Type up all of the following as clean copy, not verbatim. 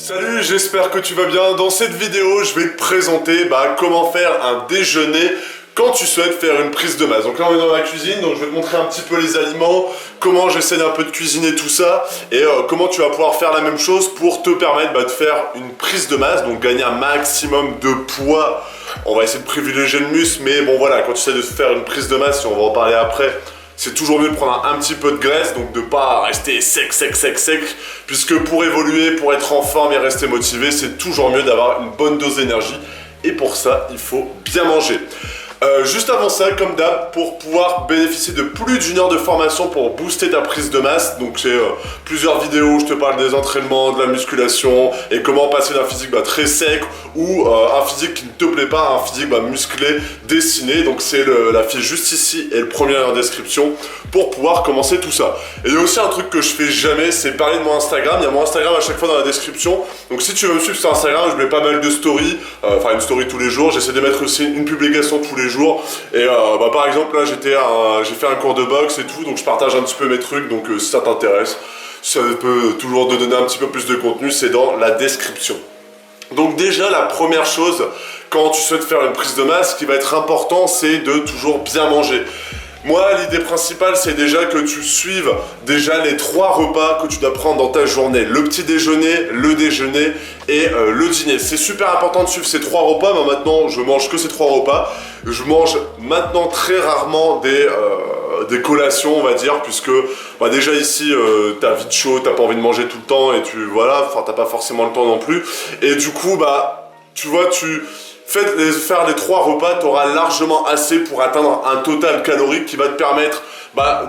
Salut, j'espère que tu vas bien. Dans cette vidéo, je vais te présenter comment faire un déjeuner quand tu souhaites faire une prise de masse. Donc là, on est dans la cuisine, donc je vais te montrer un petit peu les aliments, comment j'essaie d'un peu de cuisiner tout ça, et comment tu vas pouvoir faire la même chose pour te permettre de faire une prise de masse, donc gagner un maximum de poids. On va essayer de privilégier le muscle, mais bon voilà, quand tu essaies de faire une prise de masse, et on va en parler après, c'est toujours mieux de prendre un petit peu de graisse, donc de pas rester sec, puisque pour évoluer, pour être en forme et rester motivé, c'est toujours mieux d'avoir une bonne dose d'énergie, et pour ça, il faut bien manger. Juste avant ça, comme d'hab, pour pouvoir bénéficier de plus d'une heure de formation pour booster ta prise de masse, donc j'ai plusieurs vidéos où je te parle des entraînements, de la musculation et comment passer d'un physique très sec ou un physique qui ne te plaît pas, un physique musclé, dessiné. Donc c'est la fiche juste ici et le premier en description pour pouvoir commencer tout ça. Et il y a aussi un truc que je fais jamais, c'est parler de mon Instagram. Il y a mon Instagram à chaque fois dans la description. Donc si tu veux me suivre sur Instagram, je mets pas mal de stories, enfin une story tous les jours. J'essaie de mettre aussi une publication tous les jours. Et par exemple là j'ai fait un cours de boxe et tout, donc je partage un petit peu mes trucs. Donc si ça t'intéresse, ça peut toujours te donner un petit peu plus de contenu, c'est dans la description. Donc déjà la première chose quand tu souhaites faire une prise de masse, ce qui va être important, c'est de toujours bien manger. Moi, l'idée principale, c'est déjà que tu suives déjà les 3 repas que tu dois prendre dans ta journée. Le petit déjeuner, le déjeuner et le dîner. C'est super important de suivre ces 3 repas. Mais maintenant, je mange que ces 3 repas. Je mange maintenant très rarement des collations, on va dire, puisque déjà ici, t'as vite chaud, t'as pas envie de manger tout le temps et t'as pas forcément le temps non plus. Et du coup, tu vois, faire les 3 repas, tu auras largement assez pour atteindre un total calorique qui va te permettre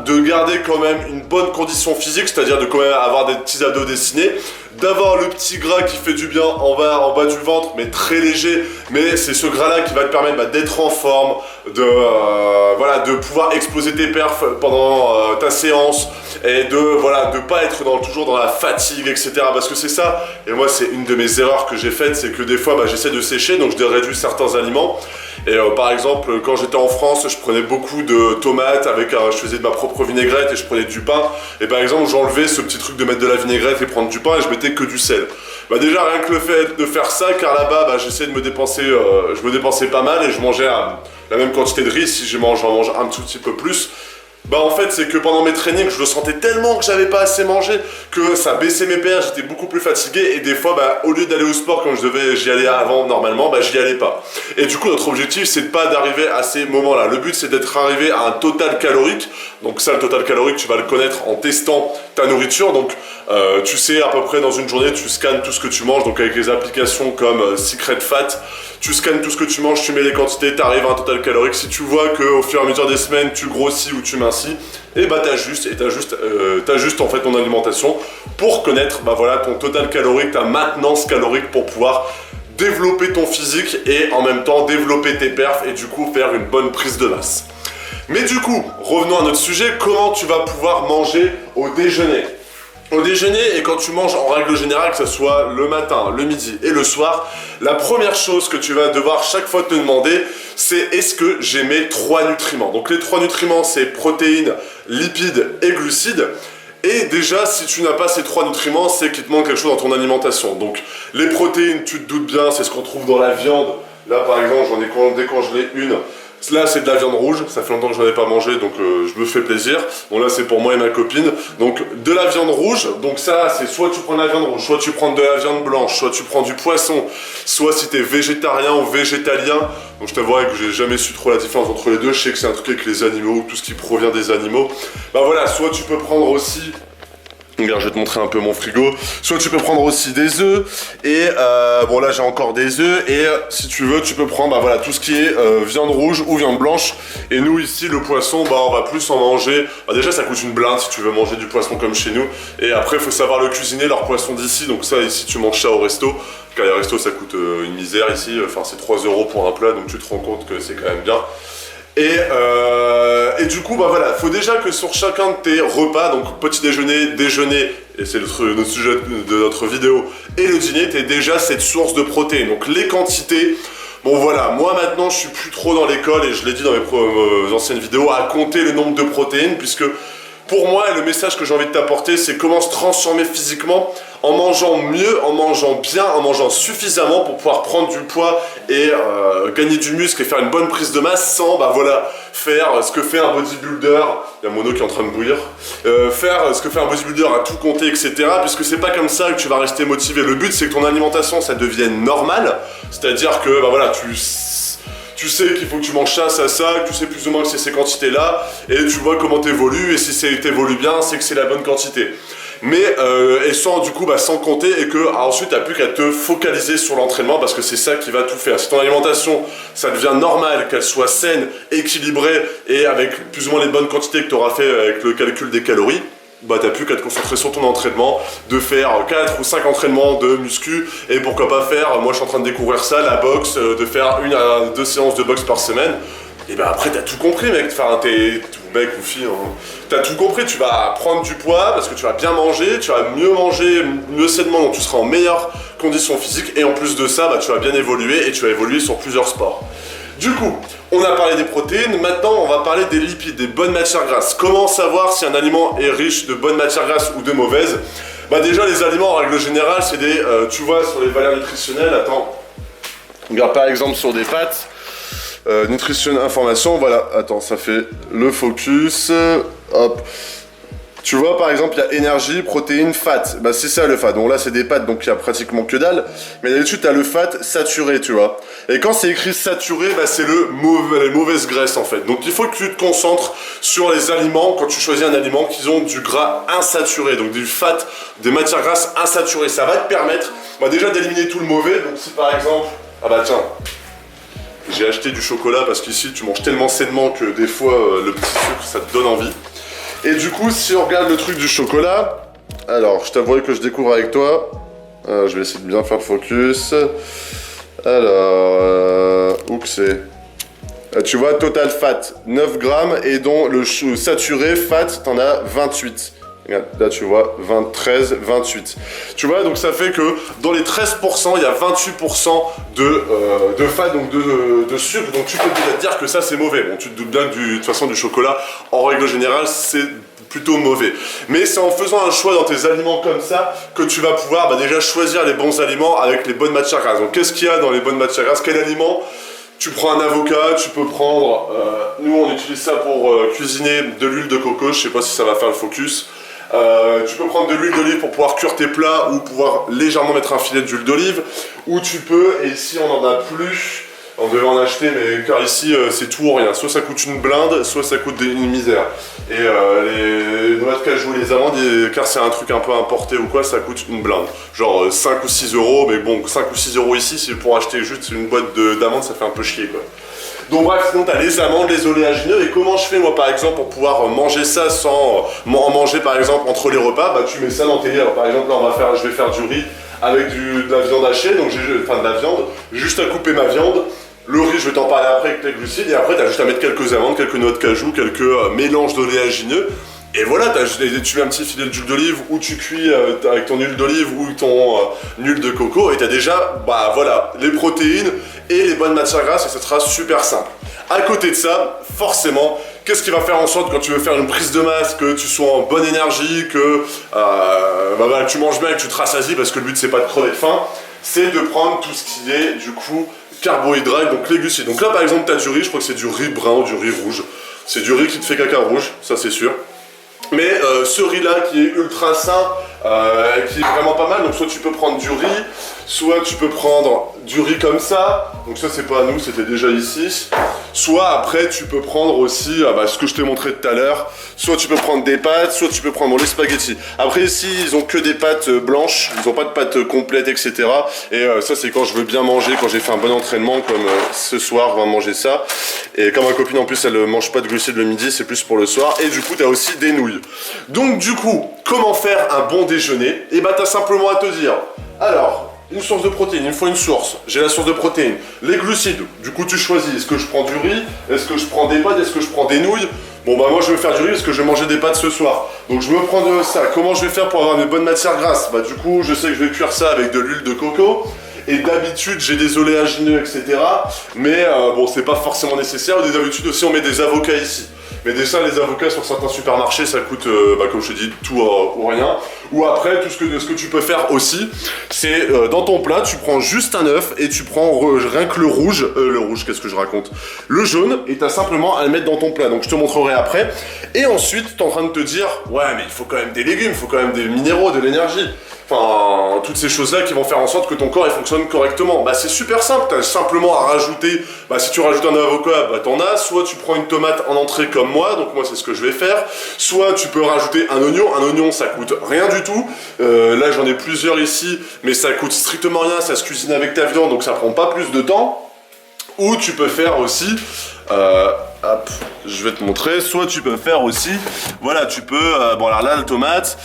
de garder quand même une bonne condition physique, c'est-à-dire de quand même avoir des petits abdos dessinés, d'avoir le petit gras qui fait du bien en bas du ventre, mais très léger, mais c'est ce gras-là qui va te permettre d'être en forme, de pouvoir exploser tes perfs pendant ta séance, et de pas être toujours dans la fatigue, etc. Parce que c'est ça, et moi c'est une de mes erreurs que j'ai faites, c'est que des fois j'essaie de sécher, donc je réduis certains aliments. Et par exemple, quand j'étais en France, je prenais beaucoup de tomates, je faisais de ma propre vinaigrette et je prenais du pain. Et par exemple, j'enlevais ce petit truc de mettre de la vinaigrette et prendre du pain et je mettais que du sel. Déjà, rien que le fait de faire ça, car là-bas, j'essayais de me dépenser, je me dépensais pas mal et je mangeais la même quantité de riz. Si j'en mange un tout petit peu plus. En fait, c'est que pendant mes trainings, je le sentais tellement que j'avais pas assez mangé que ça baissait mes pères, j'étais beaucoup plus fatigué et des fois, au lieu d'aller au sport comme j'y allais avant normalement, j'y allais pas. Et du coup, notre objectif, c'est de pas d'arriver à ces moments-là. Le but, c'est d'être arrivé à un total calorique. Donc ça, le total calorique, tu vas le connaître en testant ta nourriture. Donc tu sais à peu près dans une journée, tu scannes tout ce que tu manges. Donc avec les applications comme Secret Fat, tu scannes tout ce que tu manges, tu mets les quantités, tu arrives à un total calorique. Si tu vois qu'au fur et à mesure des semaines, tu grossis ou tu mincis, et t'ajustes en fait ton alimentation pour connaître ton total calorique, ta maintenance calorique pour pouvoir développer ton physique et en même temps développer tes perfs et du coup faire une bonne prise de masse. Mais du coup, revenons à notre sujet, comment tu vas pouvoir manger au déjeuner? Au déjeuner, et quand tu manges en règle générale, que ce soit le matin, le midi et le soir, la première chose que tu vas devoir chaque fois te demander, c'est est-ce que j'ai mes 3 nutriments? Donc les 3 nutriments, c'est protéines, lipides et glucides. Et déjà, si tu n'as pas ces 3 nutriments, c'est qu'il te manque quelque chose dans ton alimentation. Donc les protéines, tu te doutes bien, c'est ce qu'on trouve dans la viande. Là par exemple, j'en ai décongelé une. Là c'est de la viande rouge, ça fait longtemps que je n'en ai pas mangé, donc je me fais plaisir. Bon là c'est pour moi et ma copine. Donc de la viande rouge, donc ça c'est soit tu prends de la viande rouge, soit tu prends de la viande blanche, soit tu prends du poisson, soit si tu es végétarien ou végétalien. Donc je t'avouerai que j'ai jamais su trop la différence entre les deux, je sais que c'est un truc avec les animaux, tout ce qui provient des animaux. Voilà, soit tu peux prendre aussi... Regarde, je vais te montrer un peu mon frigo. Soit tu peux prendre aussi des œufs. Et bon là j'ai encore des œufs. Et si tu veux, tu peux prendre tout ce qui est viande rouge ou viande blanche. Et nous ici, le poisson, on va plus en manger. Déjà ça coûte une blinde si tu veux manger du poisson comme chez nous. Et après il faut savoir le cuisiner, leur poisson d'ici. Donc ça ici tu manges ça au resto. Car les restos ça coûte une misère ici. Enfin c'est 3 € pour un plat. Donc tu te rends compte que c'est quand même bien. Et du coup, faut déjà que sur chacun de tes repas, donc petit déjeuner, déjeuner, et c'est notre sujet de notre vidéo, et le dîner, tu aies déjà cette source de protéines. Donc les quantités, moi maintenant je suis plus trop dans l'école, et je l'ai dit dans mes anciennes vidéos, à compter le nombre de protéines, puisque pour moi, le message que j'ai envie de t'apporter, c'est comment se transformer physiquement en mangeant mieux, en mangeant bien, en mangeant suffisamment pour pouvoir prendre du poids et gagner du muscle et faire une bonne prise de masse sans, bah voilà, faire ce que fait un bodybuilder, il y a mon eau qui est en train de bouillir, faire ce que fait un bodybuilder à tout compter, etc. Puisque c'est pas comme ça que tu vas rester motivé. Le but, c'est que ton alimentation, ça devienne normale, c'est-à-dire que, bah voilà, tu sais qu'il faut que tu manges ça, que tu sais plus ou moins que c'est ces quantités-là, et tu vois comment t'évolues, et si t'évolues bien, c'est que c'est la bonne quantité. Mais, et sans, du coup, bah, sans compter, et que ensuite, t'as plus qu'à te focaliser sur l'entraînement, parce que c'est ça qui va tout faire. Si ton alimentation, ça devient normal, qu'elle soit saine, équilibrée, et avec plus ou moins les bonnes quantités que tu auras fait avec le calcul des calories, bah t'as plus qu'à te concentrer sur ton entraînement, de faire 4 ou 5 entraînements de muscu, et pourquoi pas faire, moi je suis en train de découvrir ça, la boxe, de faire 1 à 2 séances de boxe par semaine, et bah après t'as tout compris mec, enfin t'es mec ou fille, hein. T'as tout compris, tu vas prendre du poids parce que tu vas bien manger, tu vas mieux manger, mieux sainement, donc tu seras en meilleure condition physique, et en plus de ça, bah tu vas bien évoluer, et tu vas évoluer sur plusieurs sports. Du coup, on a parlé des protéines, maintenant on va parler des lipides, des bonnes matières grasses. Comment savoir si un aliment est riche de bonnes matières grasses ou de mauvaises? Bah déjà les aliments en règle générale c'est des, tu vois sur les valeurs nutritionnelles, attends, regarde par exemple sur des pâtes, nutrition information, voilà, attends ça fait le focus, hop. Tu vois par exemple il y a énergie, protéines, fat, bah c'est ça le fat, donc là c'est des pâtes donc il y a pratiquement que dalle, mais d'habitude tu as le fat saturé tu vois, et quand c'est écrit saturé, bah c'est les mauvaises graisses en fait, donc il faut que tu te concentres sur les aliments, quand tu choisis un aliment, qu'ils ont du gras insaturé, donc du fat, des matières grasses insaturées, ça va te permettre bah, déjà d'éliminer tout le mauvais, donc si par exemple, ah bah tiens, j'ai acheté du chocolat parce qu'ici tu manges tellement sainement que des fois le petit sucre ça te donne envie. Et du coup, si on regarde le truc du chocolat, alors, je t'avouerai que je découvre avec toi. Je vais essayer de bien faire le focus. Alors, où que c'est? Tu vois, total fat, 9 grammes, et dont le saturé fat, t'en as 28. Regarde, là tu vois, 13, 28. Tu vois, donc ça fait que dans les 13%, il y a 28% de fat, donc de sucre. Donc tu peux déjà te dire que ça c'est mauvais. Bon, tu te doutes bien que de toute façon du chocolat, en règle générale, c'est plutôt mauvais. Mais c'est en faisant un choix dans tes aliments comme ça que tu vas pouvoir bah, déjà choisir les bons aliments avec les bonnes matières grasses. Donc qu'est-ce qu'il y a dans les bonnes matières grasses? Quel aliment? Tu prends un avocat, tu peux prendre, nous on utilise ça pour cuisiner de l'huile de coco, je sais pas si ça va faire le focus. Tu peux prendre de l'huile d'olive pour pouvoir cuire tes plats ou pouvoir légèrement mettre un filet d'huile d'olive. Ou tu peux, et ici on n'en a plus, on devait en acheter, mais car ici c'est tout ou rien. Soit ça coûte une blinde, soit ça coûte une misère. Et les noix de cajou et les amandes, car c'est un truc un peu importé ou quoi, ça coûte une blinde. Genre 5 ou 6 euros, mais bon, 5 ou 6 euros ici, c'est pour acheter juste une boîte d'amandes, ça fait un peu chier quoi. Donc bref, sinon tu as les amandes, les oléagineux, et comment je fais moi par exemple pour pouvoir manger ça sans en manger par exemple entre les repas, bah tu mets ça dans tes, par exemple là je vais faire du riz avec de la viande hachée, donc de la viande, juste à couper ma viande, le riz je vais t'en parler après avec les glucides, et après tu as juste à mettre quelques amandes, quelques noix de cajou, quelques mélanges d'oléagineux, et voilà, tu mets un petit filet d'huile d'olive, ou tu cuis avec ton huile d'olive ou ton huile de coco, et tu as déjà, bah voilà, les protéines et les bonnes matières grasses, et ça sera super simple. À côté de ça, forcément, qu'est-ce qui va faire en sorte quand tu veux faire une prise de masse, que tu sois en bonne énergie, que bah voilà, tu manges bien et que tu te rassasies, parce que le but c'est pas de crever de faim, c'est de prendre tout ce qui est du coup carbohydrates, donc les glucides. Donc là par exemple tu as du riz, je crois que c'est du riz brun ou du riz rouge, c'est du riz qui te fait caca rouge, ça c'est sûr. Mais ce riz là qui est ultra sain, qui est vraiment pas mal, donc soit tu peux prendre du riz, soit tu peux prendre du riz comme ça, donc ça c'est pas à nous, c'était déjà ici. Soit après tu peux prendre aussi ce que je t'ai montré tout à l'heure, soit tu peux prendre des pâtes, soit tu peux prendre les spaghettis. Après ici ils ont que des pâtes blanches, ils ont pas de pâtes complètes etc. Et ça c'est quand je veux bien manger, quand j'ai fait un bon entraînement comme ce soir on va manger ça. Et comme ma copine en plus elle mange pas de glucides le midi, c'est plus pour le soir. Et du coup tu as aussi des nouilles. Donc du coup, comment faire un bon déjeuner? Et bah t'as simplement à te dire, alors une source de protéines, il me faut une source, j'ai la source de protéines, les glucides, du coup tu choisis, est-ce que je prends du riz, est-ce que je prends des pâtes, est-ce que je prends des nouilles? Bon bah moi je vais faire du riz parce que je vais manger des pâtes ce soir, donc je me prends de ça. Comment je vais faire pour avoir mes bonnes matières grasses? Bah du coup je sais que je vais cuire ça avec de l'huile de coco, et d'habitude j'ai des oléagineux etc. Mais bon c'est pas forcément nécessaire, d'habitude aussi on met des avocats ici. Mais déjà les avocats sur certains supermarchés ça coûte comme je te dis tout ou rien. Ou après ce que tu peux faire aussi c'est dans ton plat tu prends juste un œuf et tu prends rien que le rouge qu'est-ce que je raconte, le jaune, et t'as simplement à le mettre dans ton plat, donc je te montrerai après. Et ensuite t'es en train de te dire ouais mais il faut quand même des légumes, il faut quand même des minéraux, de l'énergie, enfin toutes ces choses là qui vont faire en sorte que ton corps il fonctionne correctement. Bah c'est super simple, t'as simplement à rajouter, si tu rajoutes un avocat, t'en as, soit tu prends une tomate en entrée comme moi, donc moi c'est ce que je vais faire, soit tu peux rajouter un oignon ça coûte rien du tout, là j'en ai plusieurs ici, mais ça coûte strictement rien, ça se cuisine avec ta viande, donc ça prend pas plus de temps. Ou tu peux faire aussi, hop, je vais te montrer, soit tu peux faire aussi, voilà, tu peux, bon alors là, la tomate,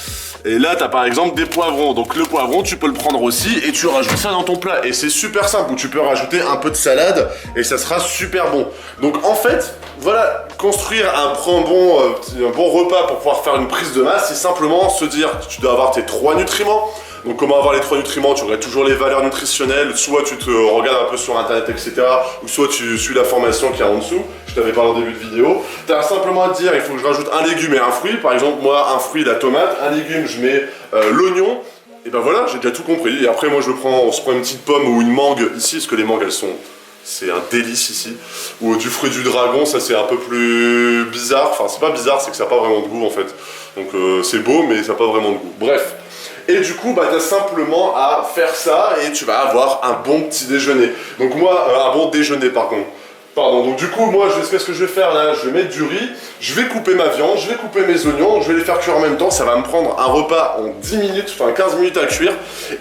et là, tu as par exemple des poivrons, donc le poivron, tu peux le prendre aussi, et tu rajoutes ça dans ton plat, et c'est super simple, ou tu peux rajouter un peu de salade, et ça sera super bon. Donc en fait, voilà, construire un bon repas pour pouvoir faire une prise de masse, c'est simplement se dire, tu dois avoir tes 3 nutriments. Donc comment avoir les 3 nutriments, tu regardes toujours les valeurs nutritionnelles, soit tu te regardes un peu sur internet, etc. Ou soit tu suis la formation qui est en dessous, je t'avais parlé en début de vidéo. Tu as simplement à te dire, il faut que je rajoute un légume et un fruit. Par exemple, moi, un fruit, la tomate, un légume, je mets l'oignon. Et ben voilà, j'ai déjà tout compris. Et après, moi, on se prend une petite pomme ou une mangue ici, parce que les mangues, elles sont... C'est un délice ici. Ou du fruit du dragon, ça c'est un peu plus bizarre. Enfin, c'est pas bizarre, c'est que ça n'a pas vraiment de goût en fait. Donc c'est beau, mais ça n'a pas vraiment de goût. Bref. Et du coup, tu as simplement à faire ça et tu vas avoir un bon petit déjeuner. Donc moi, un bon déjeuner par contre. Pardon, donc du coup, moi, qu'est-ce que je vais faire là? Je vais mettre du riz, je vais couper ma viande, je vais couper mes oignons, je vais les faire cuire en même temps. Ça va me prendre un repas en 10 minutes, enfin 15 minutes à cuire.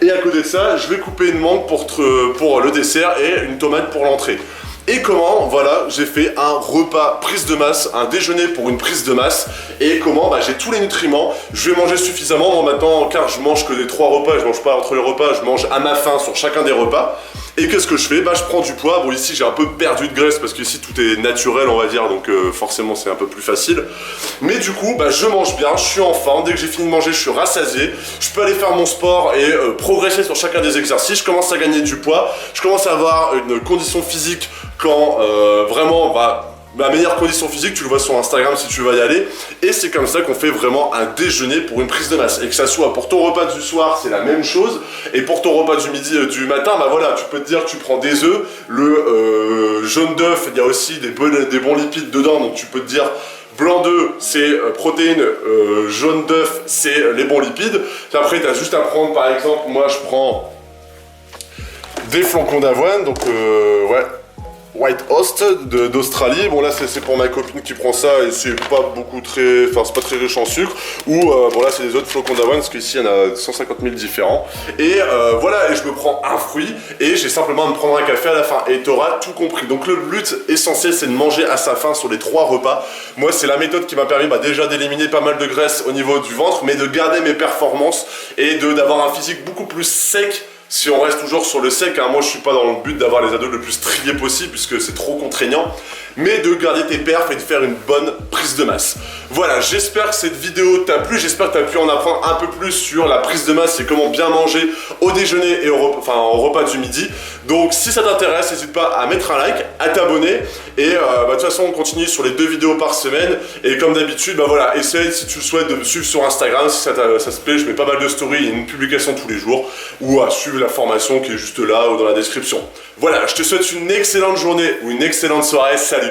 Et à côté de ça, je vais couper une mangue pour le dessert et une tomate pour l'entrée. Et comment, voilà, j'ai fait un repas prise de masse, un déjeuner pour une prise de masse. Et comment, j'ai tous les nutriments, je vais manger suffisamment. Moi maintenant, car je mange que des 3 repas, je mange pas entre les repas, je mange à ma faim sur chacun des repas. Et qu'est-ce que je fais? Je prends du poids. Bon, ici j'ai un peu perdu de graisse parce qu'ici tout est naturel, on va dire, donc forcément c'est un peu plus facile. Mais du coup, je mange bien, je suis en forme. Dès que j'ai fini de manger, je suis rassasié. Je peux aller faire mon sport et progresser sur chacun des exercices. Je commence à gagner du poids. Je commence à avoir une condition physique quand vraiment ma meilleure condition physique, tu le vois sur Instagram si tu vas y aller. Et c'est comme ça qu'on fait vraiment un déjeuner pour une prise de masse. Et que ça soit pour ton repas du soir, c'est la même chose. Et pour ton repas du midi, du matin, voilà, tu peux te dire, tu prends des œufs, le jaune d'œuf, il y a aussi des bons lipides dedans, donc tu peux te dire, blanc d'œuf, c'est protéines, jaune d'œuf, c'est les bons lipides. Après, tu as juste à prendre, par exemple, moi je prends des flocons d'avoine, donc ouais. White Host d'Australie. Bon là c'est pour ma copine qui prend ça et c'est pas c'est pas très riche en sucre. Ou bon là c'est des autres flocons d'avoine parce qu'ici il y en a 150 000 différents. Et voilà, et je me prends un fruit et j'ai simplement à me prendre un café à la fin. Et t'auras tout compris. Donc le but essentiel c'est de manger à sa faim sur les 3 repas. Moi c'est la méthode qui m'a permis déjà d'éliminer pas mal de graisse au niveau du ventre, mais de garder mes performances et d'avoir un physique beaucoup plus sec. Si on reste toujours sur le sec, moi je suis pas dans le but d'avoir les abdos le plus striés possible puisque c'est trop contraignant, mais de garder tes perfs et de faire une bonne prise de masse. Voilà, j'espère que cette vidéo t'a plu, j'espère que tu as pu en apprendre un peu plus sur la prise de masse et comment bien manger au déjeuner et au repas du midi. Donc si ça t'intéresse, n'hésite pas à mettre un like, à t'abonner et de toute façon on continue sur les 2 vidéos par semaine et comme d'habitude, voilà, essaye si tu le souhaites de me suivre sur Instagram, si ça te plaît, je mets pas mal de stories, il y a une publication tous les jours ou à suivre la formation qui est juste là ou dans la description. Voilà, je te souhaite une excellente journée ou une excellente soirée, salut!